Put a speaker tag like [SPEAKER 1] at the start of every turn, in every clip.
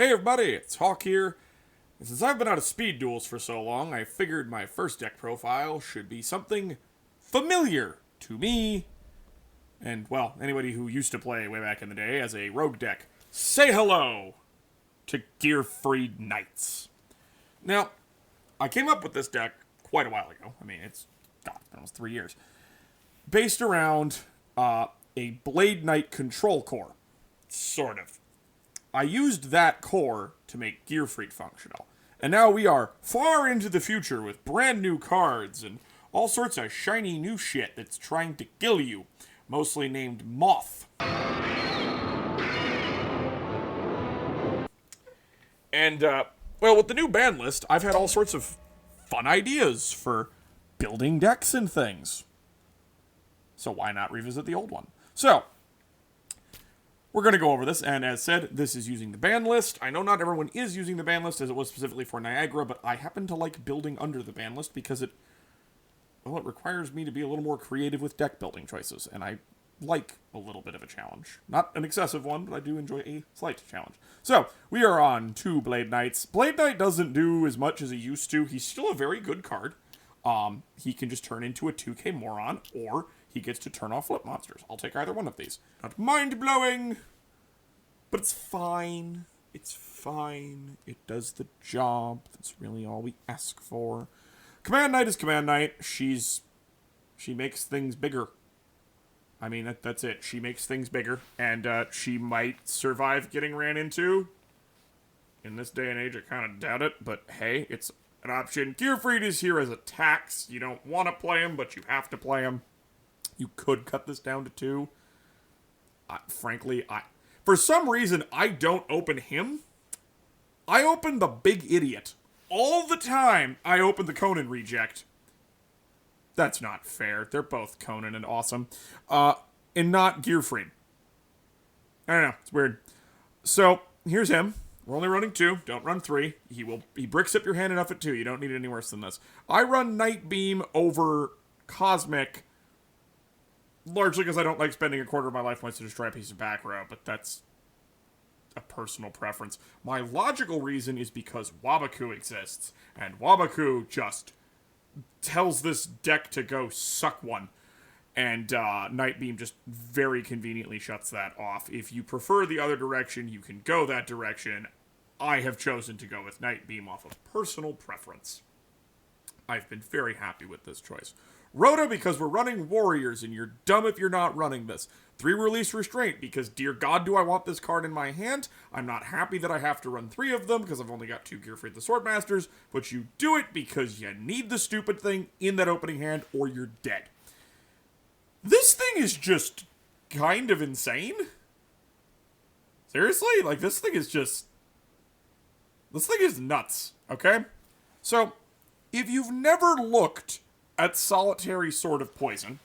[SPEAKER 1] Hey everybody, it's Hawk here. And since I've been out of speed duels for so long, I figured my first deck profile should be something familiar to me, and, well, anybody who used to play way back in the day as a rogue deck. Say hello to Gearfried Knights. Now, I came up with this deck quite a while ago. I mean, it's almost 3 years. Based around a Blade Knight control core. Sort of. I used that core to make Gearfried functional. And now we are far into the future with brand new cards and all sorts of shiny new shit that's trying to kill you. Mostly named Moth. And, well, with the new ban list, I've had all sorts of fun ideas for building decks and things. So why not revisit the old one? So, we're going to go over this, and as said, this is using the ban list. I know not everyone is using the ban list as it was specifically for Niagara, but I happen to like building under the ban list because it requires me to be a little more creative with deck building choices, and I like a little bit of a challenge. Not an excessive one, but I do enjoy a slight challenge. So, we are on 2 Blade Knights. Blade Knight doesn't do as much as he used to. He's still a very good card. He can just turn into a 2k moron, or he gets to turn off flip monsters. I'll take either one of these. Not mind-blowing, but it's fine. It's fine. It does the job. That's really all we ask for. Command Knight is Command Knight. She makes things bigger. I mean, that's it. She makes things bigger, and she might survive getting ran into. In this day and age, I kind of doubt it, but hey, it's an option. Gearfried is here as a tax. You don't want to play him, but you have to play him. You could cut this down to 2. Frankly, for some reason, I don't open him. I open the big idiot. All the time, I open the Conan reject. That's not fair. They're both Conan and awesome. And not Gearfried. I don't know. It's weird. So, here's him. We're only running 2. Don't run 3. He bricks up your hand enough at 2. You don't need it any worse than this. I run Night Beam over Cosmic, largely because I don't like spending a quarter of my life points to destroy a piece of back row, but that's a personal preference. My logical reason is because Wabaku exists, and Wabaku just tells this deck to go suck one. And Night Beam just very conveniently shuts that off. If you prefer the other direction, you can go that direction. I have chosen to go with Night Beam off of personal preference. I've been very happy with this choice. Rhoda, because we're running Warriors, and you're dumb if you're not running this. 3 Release Restraint, because dear God do I want this card in my hand. I'm not happy that I have to run 3 of them, because I've only got 2 Gearfried the Swordmasters, but you do it because you need the stupid thing in that opening hand, or you're dead. This thing is just kind of insane. Seriously? Like, this thing is nuts, okay? So, if you've never looked at Solitary Sword of Poison,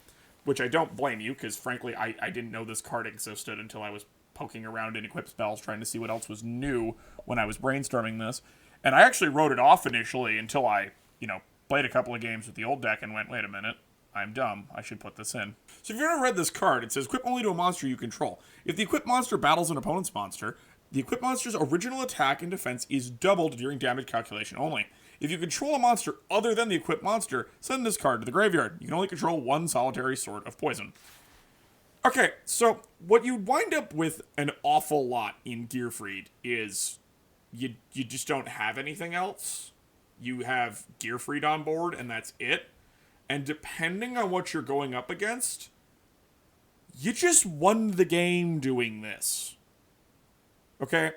[SPEAKER 1] which I don't blame you, because frankly, I didn't know this card existed until I was poking around in Equip Spells trying to see what else was new when I was brainstorming this. And I actually wrote it off initially until I, played a couple of games with the old deck and went, wait a minute. I'm dumb. I should put this in. So if you've ever read this card, it says, equip only to a monster you control. If the equipped monster battles an opponent's monster, the equipped monster's original attack and defense is doubled during damage calculation only. If you control a monster other than the equipped monster, send this card to the graveyard. You can only control 1 Solitary Sword of Poison. Okay, so what you wind up with an awful lot in Gearfried is you just don't have anything else. You have Gearfried on board, and that's it. And depending on what you're going up against, you just won the game doing this. Okay?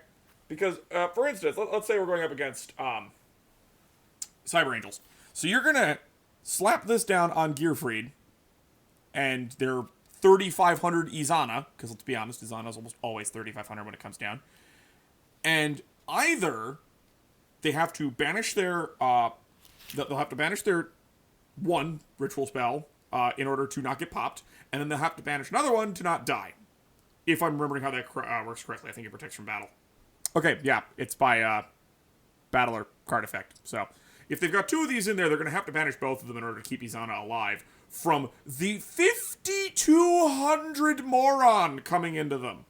[SPEAKER 1] Because, for instance, let's say we're going up against Cyber Angels. So you're going to slap this down on Gearfried, and they're 3,500 Izana, because let's be honest, Izana's almost always 3,500 when it comes down. And either they have to banish their, they'll have to banish their 1 ritual spell in order to not get popped, and then they'll have to banish another one to not die. If I'm remembering how that works correctly, I think it protects from battle. Okay, yeah, it's by battler card effect. So, if they've got 2 of these in there, they're going to have to banish both of them in order to keep Izana alive from the 5,200 moron coming into them.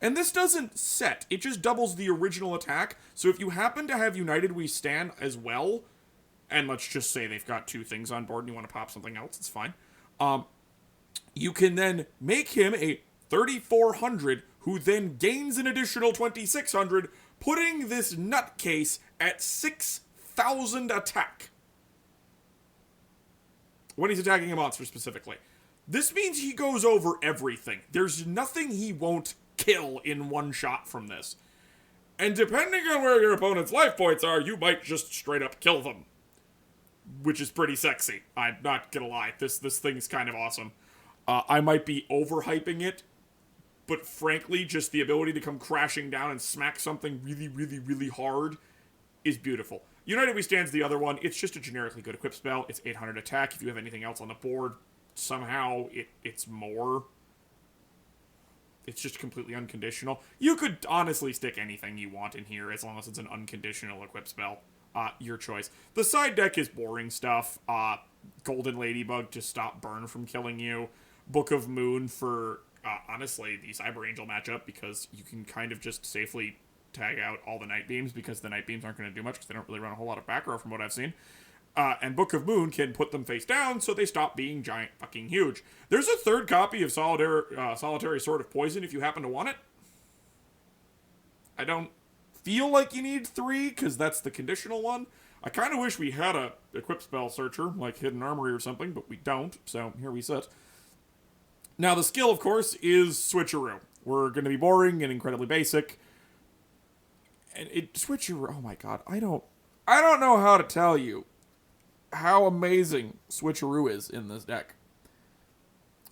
[SPEAKER 1] And this doesn't set, it just doubles the original attack. So if you happen to have United We Stand as well, and let's just say they've got 2 things on board and you want to pop something else, it's fine. You can then make him a 3,400 who then gains an additional 2,600, putting this nutcase at 6,000 attack. When he's attacking a monster specifically. This means he goes over everything. There's nothing he won't kill in one shot from this. And depending on where your opponent's life points are, you might just straight up kill them. Which is pretty sexy. I'm not gonna lie. This thing's kind of awesome. I might be overhyping it, but frankly, just the ability to come crashing down and smack something really, really, really hard is beautiful. United We Stand's the other one. It's just a generically good equip spell. It's 800 attack. If you have anything else on the board, somehow it's more. It's just completely unconditional. You could honestly stick anything you want in here as long as it's an unconditional equip spell. Your choice. The side deck is boring stuff. Golden Ladybug to stop burn from killing you. Book of Moon for, honestly, the Cyber Angel matchup, because you can kind of just safely tag out all the Night Beams, because the Night Beams aren't going to do much, because they don't really run a whole lot of back row from what I've seen. And Book of Moon can put them face down, so they stop being giant fucking huge. There's a 3rd copy of Solitary Sword of Poison if you happen to want it. I don't feel like you need 3, because that's the conditional one. I kind of wish we had a equip spell searcher, like Hidden Armory or something, but we don't, so here we sit. Now, the skill, of course, is Switcheroo. We're going to be boring and incredibly basic. And Switcheroo, oh my god, I don't know how to tell you how amazing Switcheroo is in this deck.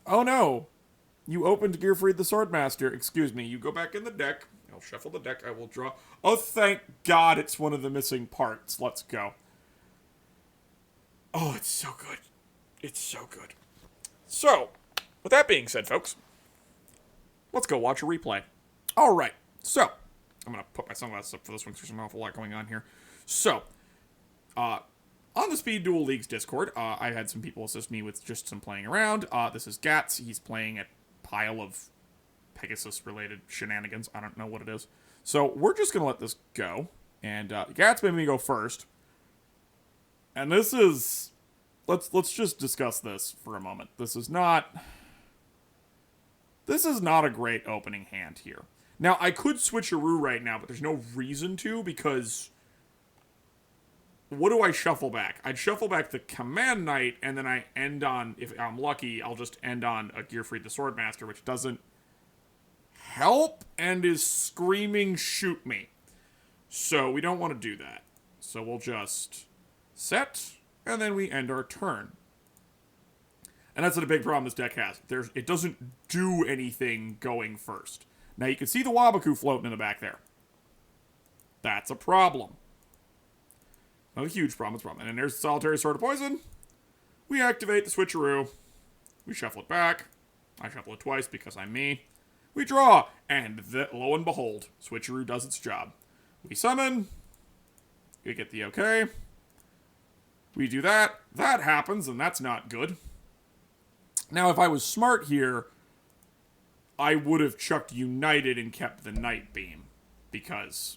[SPEAKER 1] Oh no, you opened Gearfried the Swordmaster. Excuse me, you go back in the deck. I'll shuffle the deck, I will draw. Oh, thank god, it's one of the missing parts. Let's go. Oh, it's so good. It's so good. So, with that being said, folks, let's go watch a replay. Alright, so, I'm going to put my sunglasses up for this one because there's an awful lot going on here. So, on the Speed Duel League's Discord, I had some people assist me with just some playing around. This is Gats. He's playing a pile of Pegasus-related shenanigans. I don't know what it is. So, we're just going to let this go. And Gats made me go first. And this is... Let's just discuss this for a moment. This is not a great opening hand here. Now, I could switcheroo right now, but there's no reason to, because what do I shuffle back? I'd shuffle back the Command Knight, and then I end on, if I'm lucky, I'll just end on a Gearfried the Swordmaster, which doesn't help and is screaming, shoot me. So we don't want to do that. So we'll just set, and then we end our turn. And that's what a big problem this deck has. It doesn't do anything going first. Now you can see the Wabaku floating in the back there. That's a problem. Not a huge problem, it's a problem. And then there's the Solitary Sword of Poison. We activate the switcheroo. We shuffle it back. I shuffle it twice because I'm me. We draw, and lo and behold, switcheroo does its job. We summon. We get the okay. We do that. That happens, and that's not good. Now, if I was smart here, I would have chucked United and kept the Night Beam, because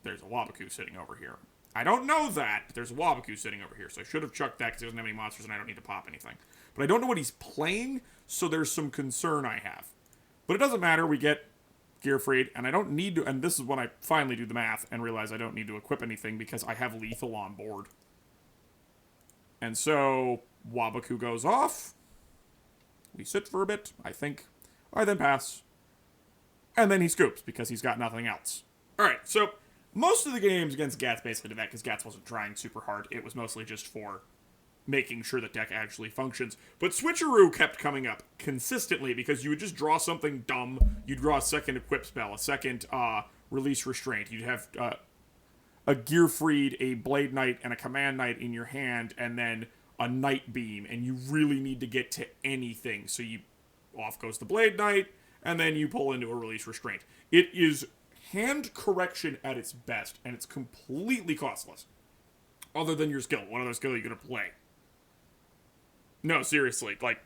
[SPEAKER 1] there's a Wabaku sitting over here. I don't know that, but there's a Wabaku sitting over here, so I should have chucked that because he doesn't have any monsters and I don't need to pop anything. But I don't know what he's playing, so there's some concern I have. But it doesn't matter, we get Gearfried, and I don't need to, and this is when I finally do the math and realize I don't need to equip anything because I have lethal on board. And so, Wabaku goes off. We sit for a bit, I think. I then pass. And then he scoops, because he's got nothing else. Alright, so most of the games against Gats basically did that, because Gats wasn't trying super hard. It was mostly just for making sure the deck actually functions. But Switcheroo kept coming up consistently, because you would just draw something dumb. You'd draw a second equip spell, a second release restraint. You'd have a Gearfried, a Blade Knight, and a Command Knight in your hand, and then a Night Beam, and you really need to get to anything. So you off goes the Blade Knight, and then you pull into a release restraint. It is hand correction at its best, and it's completely costless. Other than your skill. What other skill are you going to play? No, seriously, like,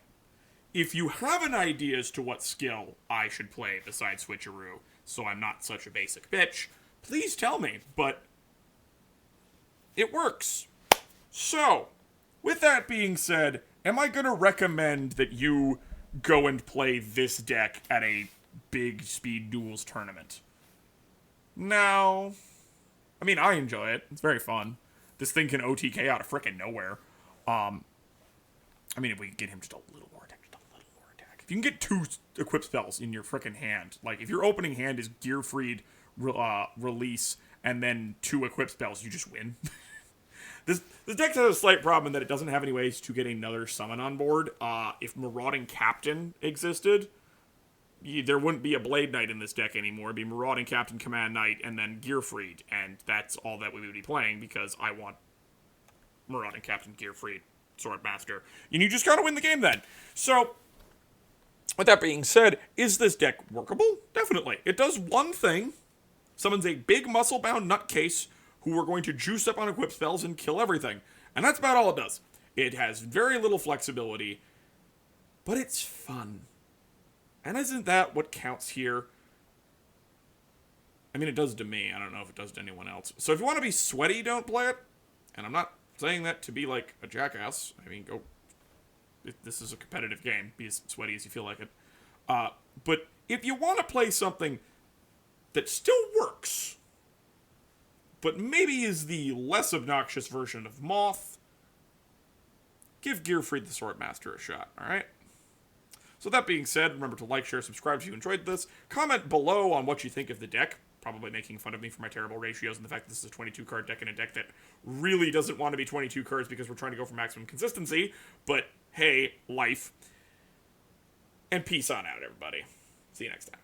[SPEAKER 1] if you have an idea as to what skill I should play besides Switcheroo, so I'm not such a basic bitch, please tell me, but it works. So, with that being said, am I going to recommend that you go and play this deck at a big speed duels tournament? No. I mean, I enjoy it. It's very fun. This thing can OTK out of frickin' nowhere. I mean, if we can get him just a little more attack, If you can get 2 equip spells in your frickin' hand, like if your opening hand is Gearfried release and then 2 equip spells, you just win. This deck has a slight problem in that it doesn't have any ways to get another summon on board. If Marauding Captain existed, there wouldn't be a Blade Knight in this deck anymore. It'd be Marauding Captain, Command Knight, and then Gearfried, and that's all that we would be playing because I want Marauding Captain, Gearfried, Swordmaster. And you just gotta win the game then. So, with that being said, is this deck workable? Definitely. It does one thing. Summons a big muscle-bound nutcase who are going to juice up on equip spells and kill everything. And that's about all it does. It has very little flexibility, but it's fun. And isn't that what counts here? I mean, it does to me. I don't know if it does to anyone else. So if you want to be sweaty, don't play it. And I'm not saying that to be like a jackass. I mean, go. This is a competitive game. Be as sweaty as you feel like it. But if you want to play something that still works, but maybe is the less obnoxious version of Moth, give Gearfried the Swordmaster a shot, alright? So that being said, remember to like, share, subscribe if you enjoyed this. Comment below on what you think of the deck. Probably making fun of me for my terrible ratios and the fact that this is a 22-card deck and a deck that really doesn't want to be 22 cards because we're trying to go for maximum consistency. But hey, life. And peace on out, everybody. See you next time.